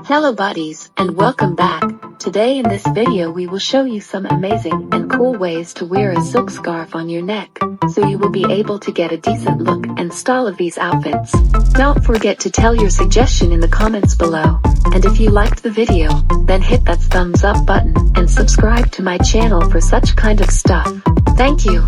Hello buddies, and welcome back. Today in this video we will show you some amazing and cool ways to wear a silk scarf on your neck, so you will be able to get a decent look and style of these outfits. Don't forget to tell your suggestion in the comments below, and if you liked the video, then hit that thumbs up button and subscribe to my channel for such kind of stuff. Thank you.